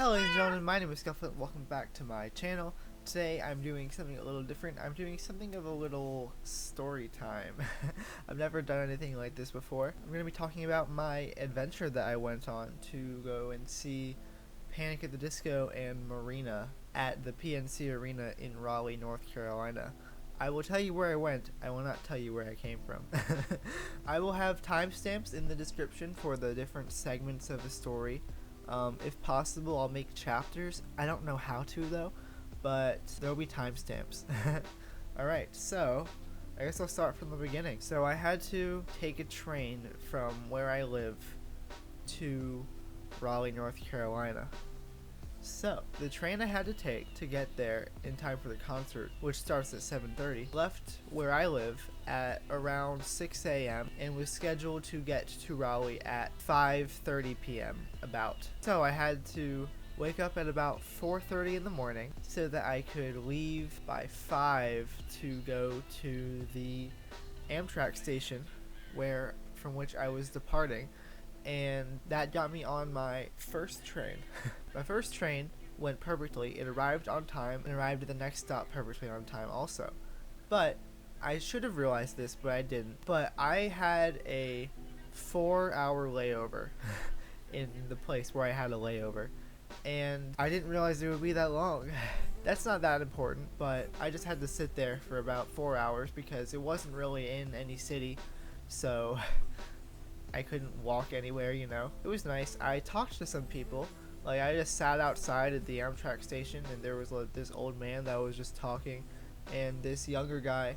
Hello ladies and gentlemen, my name is Scufflet. Welcome back to my channel. Today I'm doing something a little different. I'm doing something of a little story time. I've never done anything like this before. I'm going to be talking about my adventure that I went on to go and see Panic at the Disco and Marina at the PNC Arena in Raleigh, North Carolina. I will tell you where I went. I will not tell you where I came from. I will have timestamps in the description for the different segments of the story. If possible, I'll make chapters. I don't know how to though, but there'll be timestamps. Alright, so I guess I'll start from the beginning. So I had to take a train from where I live to Raleigh, North Carolina. So the train I had to take to get there in time for the concert, which starts at 7:30, left where I live at around 6 a.m. and was scheduled to get to Raleigh at 5:30 p.m. about. So I had to wake up at about 4:30 in the morning so that I could leave by 5 to go to the Amtrak station from which I was departing. And that got me on my first train. My first train went perfectly. It arrived on time and arrived at the next stop perfectly on time also. But I should have realized this, but I didn't. But I had a 4-hour layover in the place where I had a layover. And I didn't realize it would be that long. That's not that important, but I just had to sit there for about 4 hours because it wasn't really in any city. So I couldn't walk anywhere, you know. It was nice. I talked to some people. Like, I just sat outside at the Amtrak station, and there was like this old man that was just talking, and this younger guy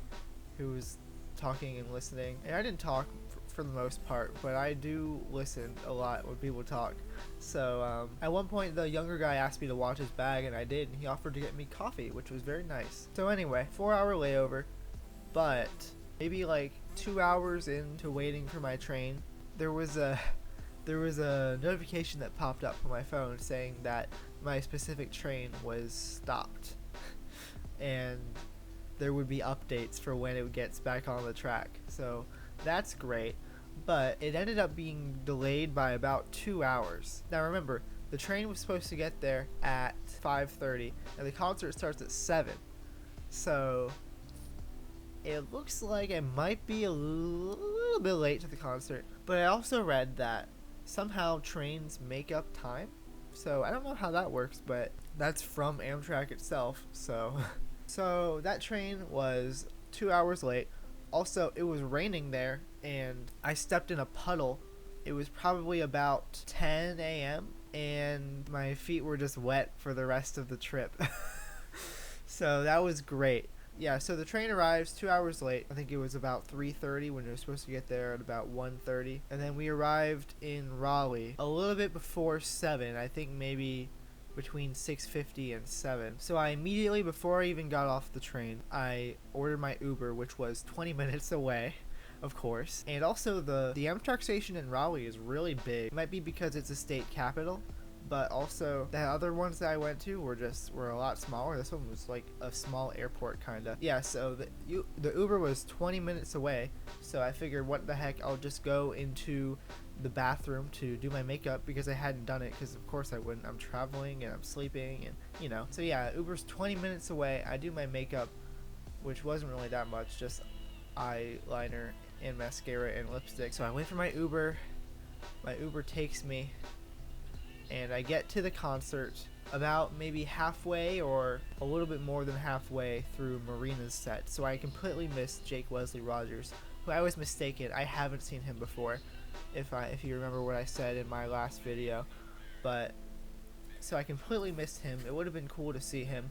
who was talking and listening. And I didn't talk for the most part, but I do listen a lot when people talk. So at one point, the younger guy asked me to watch his bag, and I did, and he offered to get me coffee, which was very nice. So anyway, 4-hour layover, but maybe like 2 hours into waiting for my train, there was a notification that popped up on my phone saying that my specific train was stopped and there would be updates for when it gets back on the track. So that's great, but it ended up being delayed by about 2 hours. Now remember, the train was supposed to get there at 5:30 and the concert starts at 7. So it looks like I might be a little bit late to the concert, but I also read that somehow trains make up time. So I don't know how that works, but that's from Amtrak itself. So that train was 2 hours late. Also, it was raining there, and I stepped in a puddle. It was probably about 10 a.m., and my feet were just wet for the rest of the trip. So that was great. Yeah, so the train arrives 2 hours late. I think it was about 3:30 when it was supposed to get there at about 1:30. And then we arrived in Raleigh a little bit before 7. I think maybe between 6:50 and 7. So I immediately, before I even got off the train, I ordered my Uber, which was 20 minutes away, of course. And also the Amtrak station in Raleigh is really big. It might be because it's a state capital, but also the other ones that I went to were a lot smaller. This one was like a small airport kinda. Yeah, so the Uber was 20 minutes away, so I figured what the heck, I'll just go into the bathroom to do my makeup because I hadn't done it, because of course I wouldn't. I'm traveling and I'm sleeping, and you know. So yeah, Uber's 20 minutes away. I do my makeup, which wasn't really that much, just eyeliner and mascara and lipstick. So I wait for my Uber. My Uber takes me, and I get to the concert about maybe halfway or a little bit more than halfway through Marina's set. So I completely missed Jake Wesley Rogers, who I was mistaken. I haven't seen him before, if you remember what I said in my last video. But so I completely missed him. It would have been cool to see him.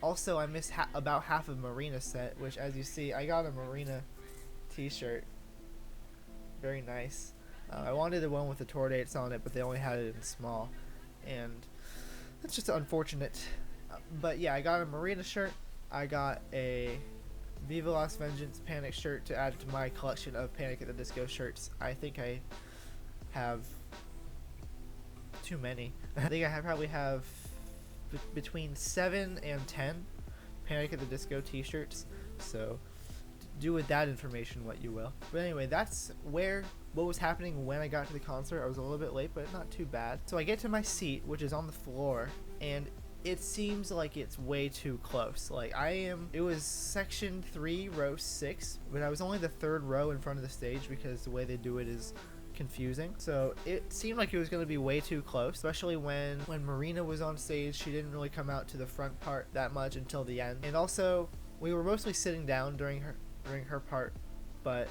Also, I missed about half of Marina's set, which, as you see, I got a Marina t-shirt. Very nice. I wanted the one with the tour dates on it, but they only had it in small, and that's just unfortunate. But yeah, I got a Marina shirt. I got a Viva Las Vengeance Panic shirt to add to my collection of Panic at the Disco shirts. I think I have too many. I think I probably have between 7 and 10 Panic at the Disco t-shirts. So do with that information what you will. But anyway, that's where what was happening when I got to the concert. I was a little bit late, but not too bad. So I get to my seat, which is on the floor, and it seems like it's way too close. Like it was section 3, row 6, but I was only the 3rd row in front of the stage because the way they do it is confusing. So it seemed like it was going to be way too close, especially when Marina was on stage. She didn't really come out to the front part that much until the end. And also, we were mostly sitting down during her part, but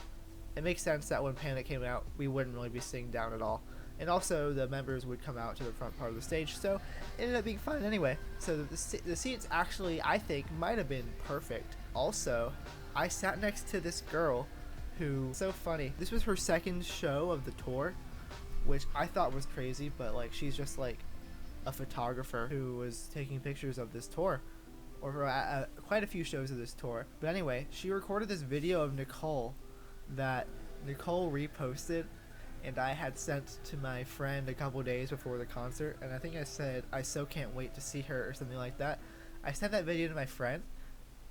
it makes sense that when Panic came out, we wouldn't really be sitting down at all. And also, the members would come out to the front part of the stage, so it ended up being fun anyway. So the seats actually, I think, might have been perfect. Also, I sat next to this girl who, so funny. This was her 2nd show of the tour, which I thought was crazy, but like she's just like a photographer who was taking pictures of this tour, or quite a few shows of this tour. But anyway, she recorded this video of Nicole that Nicole reposted, and I had sent to my friend a couple days before the concert, and I think I said, "I so can't wait to see her," or something like that. I sent that video to my friend,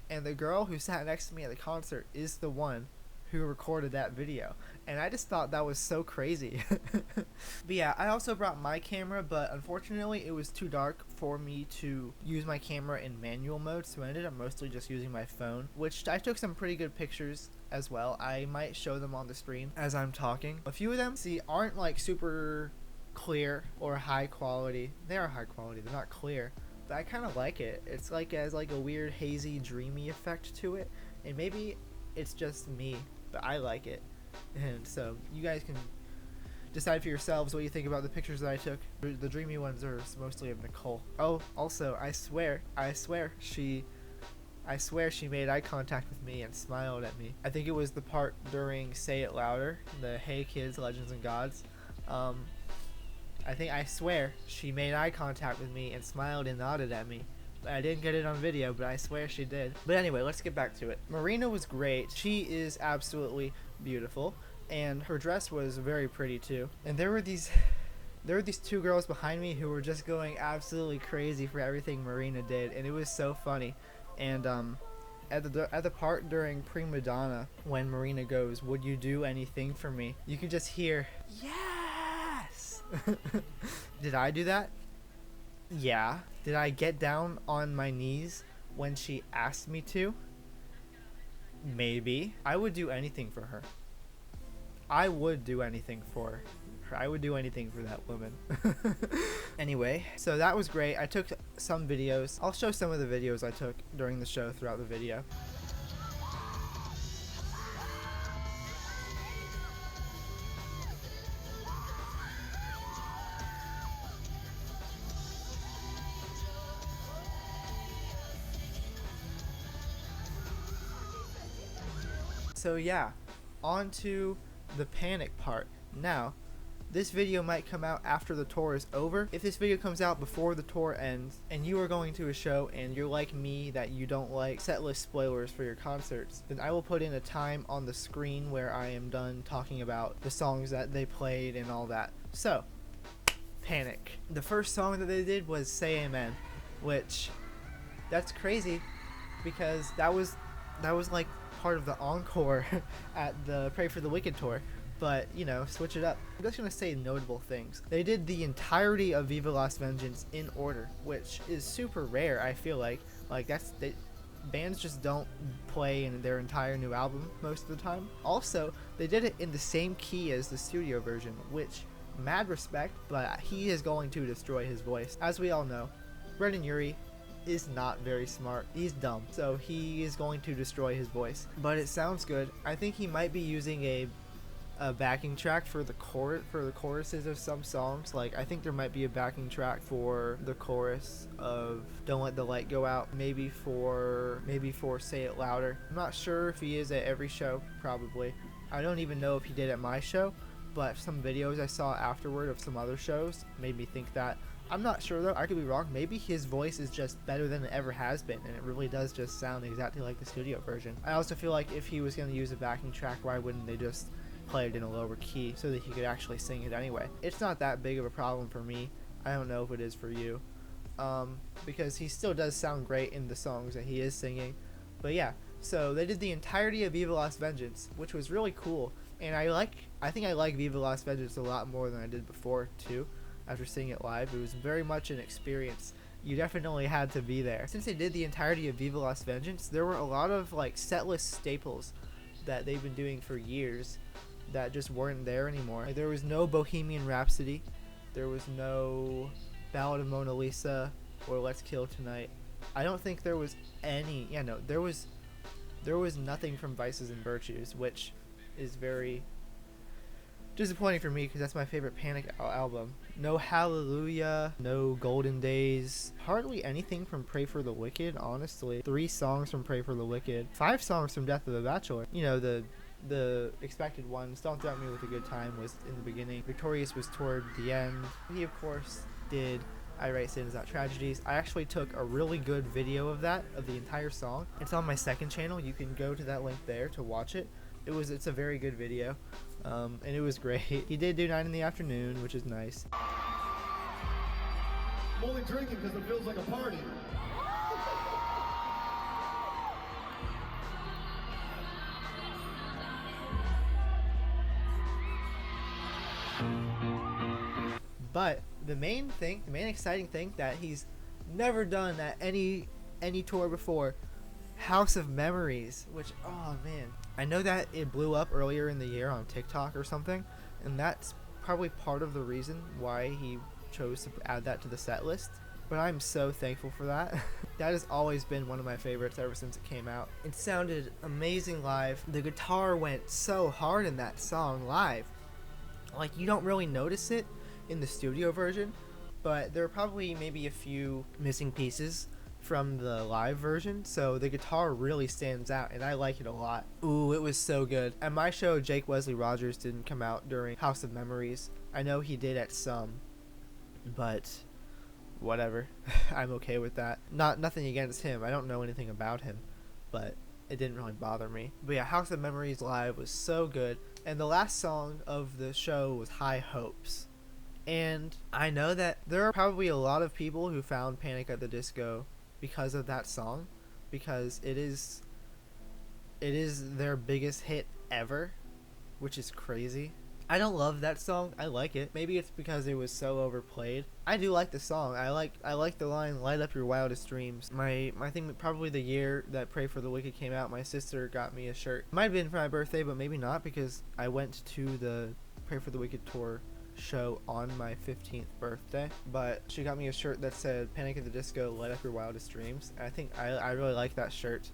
and the girl who sat next to me at the concert is the one who recorded that video, and I just thought that was so crazy. But yeah, I also brought my camera, but unfortunately it was too dark for me to use my camera in manual mode, so I ended up mostly just using my phone, which I took some pretty good pictures as well. I might show them on the screen as I'm talking. A few of them, aren't like super clear or high quality. They are high quality, they're not clear, but I kind of like it. It's like as like a weird hazy dreamy effect to it, and maybe it's just me, but I like it. And so you guys can decide for yourselves what you think about the pictures that I took. The dreamy ones are mostly of Nicole. Oh, also, I swear she made eye contact with me and smiled at me. I think it was the part during Say It Louder, the Hey Kids, Legends and Gods. I swear she made eye contact with me and smiled and nodded at me. I didn't get it on video, but I swear she did. But anyway, let's get back to it. Marina was great. She is absolutely beautiful, and her dress was very pretty too. And there were these 2 girls behind me who were just going absolutely crazy for everything Marina did, and it was so funny. And at the part during Prima Donna, when Marina goes, "Would you do anything for me?" you can just hear, "Yes!" Did I do that? Yeah. Did I get down on my knees when she asked me to? Maybe. I would do anything for her. I would do anything for her. I would do anything for that woman. Anyway, so that was great. I took some videos. I'll show some of the videos I took during the show throughout the video. So yeah, on to the Panic part. Now, this video might come out after the tour is over. If this video comes out before the tour ends, and you are going to a show and you're like me that you don't like setlist spoilers for your concerts, then I will put in a time on the screen where I am done talking about the songs that they played and all that. So, Panic. The first song that they did was Say Amen, which, that's crazy, because that was like part of the encore at the Pray for the Wicked tour, but you know, switch it up. I'm just gonna say notable things. They did the entirety of Viva Las Vengeance in order, which is super rare. I feel like bands just don't play in their entire new album most of the time. Also, they did it in the same key as the studio version, which, mad respect, but he is going to destroy his voice. As we all know, Brendon Urie is not very smart. He's dumb, so he is going to destroy his voice, but it sounds good. I think he might be using a backing track for the choruses of some songs. Like, I think there might be a backing track for the chorus of Don't Let the Light Go Out, maybe for Say It Louder. I'm not sure if he is at every show. Probably. I don't even know if he did at my show, but some videos I saw afterward of some other shows made me think that. I'm not sure though, I could be wrong. Maybe his voice is just better than it ever has been, and it really does just sound exactly like the studio version. I also feel like if he was going to use a backing track, why wouldn't they just play it in a lower key so that he could actually sing it anyway? It's not that big of a problem for me. I don't know if it is for you, because he still does sound great in the songs that he is singing. But yeah, so they did the entirety of Viva Las Vengeance, which was really cool, And I think I like Viva Las Vengeance a lot more than I did before too. After seeing it live, it was very much an experience. You definitely had to be there. Since they did the entirety of Viva Las Vengeance, there were a lot of like setlist staples that they've been doing for years that just weren't there anymore. Like, there was no Bohemian Rhapsody, there was no Ballad of Mona Lisa or Let's Kill Tonight. I don't think there was any. Yeah, no, there was nothing from Vices and Virtues, which is very disappointing for me because that's my favorite Panic album. No Hallelujah, no Golden Days, hardly anything from Pray for the Wicked, honestly. 3 songs from Pray for the Wicked, 5 songs from Death of a Bachelor. You know, the expected ones. Don't Threaten Me with a Good Time was in the beginning. Victorious was toward the end. He, of course, did I Write Sins Not Tragedies. I actually took a really good video of that, of the entire song. It's on my second channel. You can go to that link there to watch it. It's a very good video, and it was great. He did do 9 in the Afternoon, which is nice. I'm only drinking because it feels like a party. But the main exciting thing that he's never done at any tour before, House of Memories, which, oh man, I know that it blew up earlier in the year on TikTok or something, and that's probably part of the reason why he chose to add that to the set list. But I'm so thankful for that. That has always been one of my favorites ever since it came out. It sounded amazing live. The guitar went so hard in that song live. Like, you don't really notice it in the studio version, but there are probably maybe a few missing pieces from the live version, so the guitar really stands out, and I like it a lot. Ooh, it was so good. At my show, Jake Wesley Rogers didn't come out during House of Memories. I know he did at some, but whatever. I'm okay with that. Nothing against him. I don't know anything about him, but it didn't really bother me. But yeah, House of Memories live was so good, and the last song of the show was High Hopes. And I know that there are probably a lot of people who found Panic at the Disco because of that song, because it is their biggest hit ever, which is crazy. I don't love that song. I like it. Maybe it's because it was so overplayed. I do like the song. I like the line "Light Up Your Wildest Dreams." My thing, probably the year that Pray for the Wicked came out, my sister got me a shirt. Might have been for my birthday, but maybe not, because I went to the Pray for the Wicked tour show on my 15th birthday, but she got me a shirt that said Panic at the Disco, Light Up Your Wildest Dreams. And I think I really like that shirt,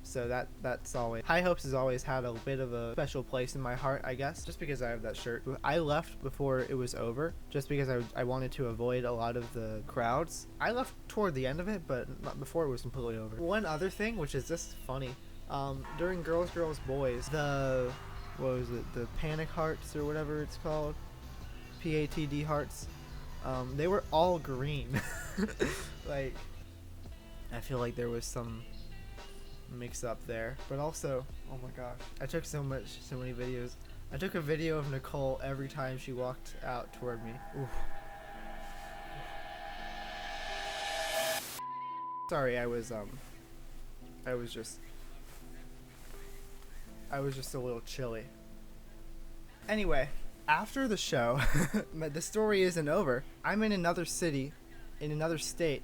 so that's always, High Hopes has always had a bit of a special place in my heart, I guess, just because I have that shirt. I left before it was over, just because I wanted to avoid a lot of the crowds. I left toward the end of it, but not before it was completely over. One other thing, which is just funny, during Girls Girls Boys, the Panic Hearts or whatever it's called, PATD hearts, they were all green. Like, I feel like there was some mix up there, but also, oh my gosh, I took so many videos. I took a video of Nicole every time she walked out toward me. Oof. Sorry, I was just a little chilly. Anyway, after the show, the story isn't over. I'm in another city, in another state,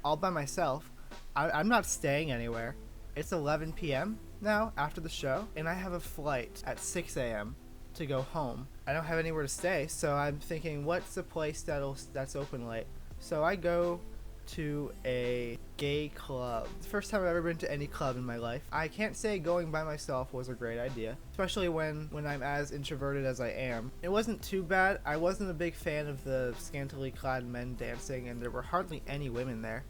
all by myself. I'm not staying anywhere. It's 11 p.m. now after the show, and I have a flight at 6 a.m. to go home. I don't have anywhere to stay, so I'm thinking, what's a place that's open late? So I go to a gay club. It's the first time I've ever been to any club in my life. I can't say going by myself was a great idea, especially when I'm as introverted as I am. It wasn't too bad. I wasn't a big fan of the scantily clad men dancing, and there were hardly any women there.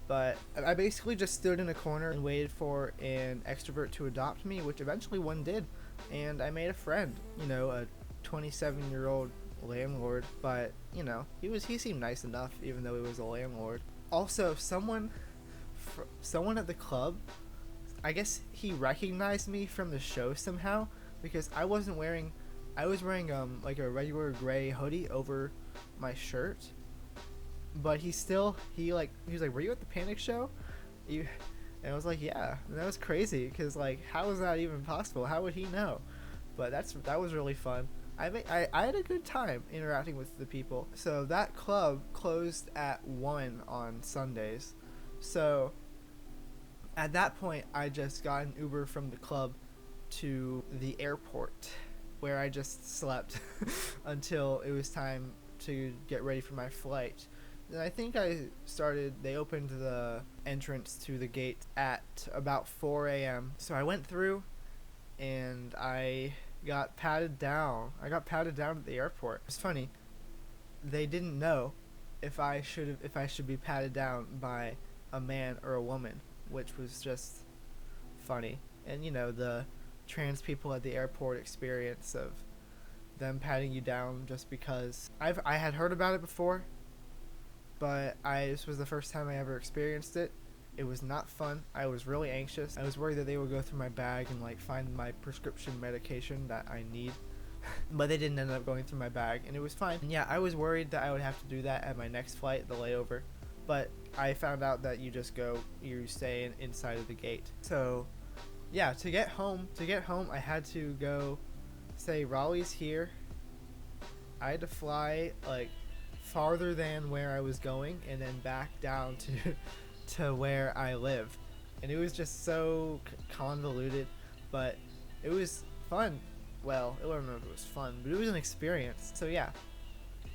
But I basically just stood in a corner and waited for an extrovert to adopt me, which eventually one did, and I made a friend, you know, a 27-year-old landlord, but, you know, he seemed nice enough, even though he was a landlord. Also, someone at the club, I guess he recognized me from the show somehow, because I was wearing like a regular gray hoodie over my shirt, but he was like, "Were you at the Panic show?" And I was like, "Yeah." And that was crazy, because, like, how is that even possible? How would he know? But that was really fun. I had a good time interacting with the people. So that club closed at 1 on Sundays. So at that point, I just got an Uber from the club to the airport, where I just slept until it was time to get ready for my flight. And I think they opened the entrance to the gate at about 4 a.m. So I went through and I got patted down. I got patted down at the airport. It's funny. They didn't know if I should be patted down by a man or a woman, which was just funny. And the trans people at the airport experience of them patting you down just because I had heard about it before, but this was the first time I ever experienced it. It was not fun. I was really anxious. I was worried that they would go through my bag and find my prescription medication that I need. But they didn't end up going through my bag, and it was fine. And yeah, I was worried that I would have to do that at my next flight, the layover. But I found out that you stay inside of the gate. So yeah, to get home, I had to go say Raleigh's here. I had to fly farther than where I was going, and then back down to where I live, and it was just so convoluted, but it was fun. Well, I don't know if it was fun, but it was an experience. So yeah,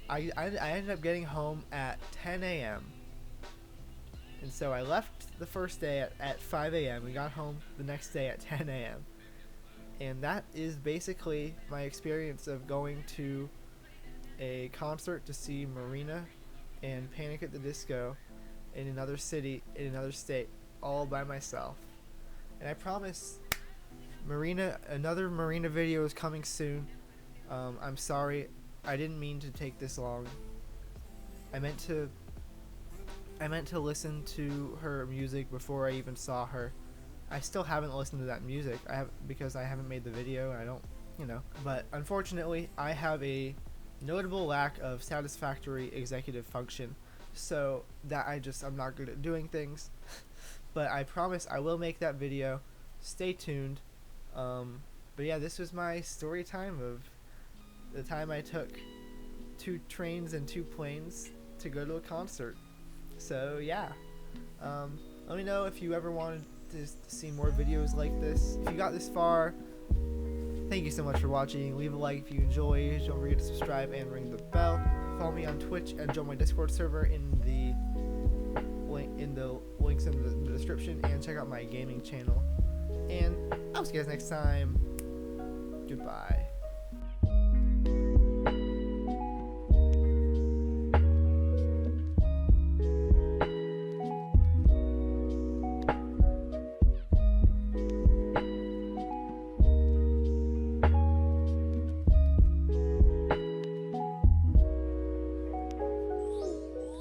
I ended up getting home at 10 a.m. and so I left the first day at 5 a.m. We got home the next day at 10 a.m. and that is basically my experience of going to a concert to see Marina and Panic at the Disco in another city, in another state, all by myself. And I promise another Marina video is coming soon. I'm sorry, I didn't mean to take this long. I meant to listen to her music before I even saw her. I still haven't listened to that music. Because I haven't made the video. I don't, But unfortunately, I have a notable lack of satisfactory executive function, so that I'm not good at doing things. But I promise I will make that video. Stay tuned. But yeah, this was my story time of the time I took 2 trains and 2 planes to go to a concert. So yeah, let me know if you ever wanted to see more videos like this. If you got this far, thank you so much for watching. Leave a like if you enjoyed. Don't forget to subscribe and ring the bell. Follow me on Twitch and join my Discord server in the links in the description, and check out my gaming channel. And I'll see you guys next time. Goodbye.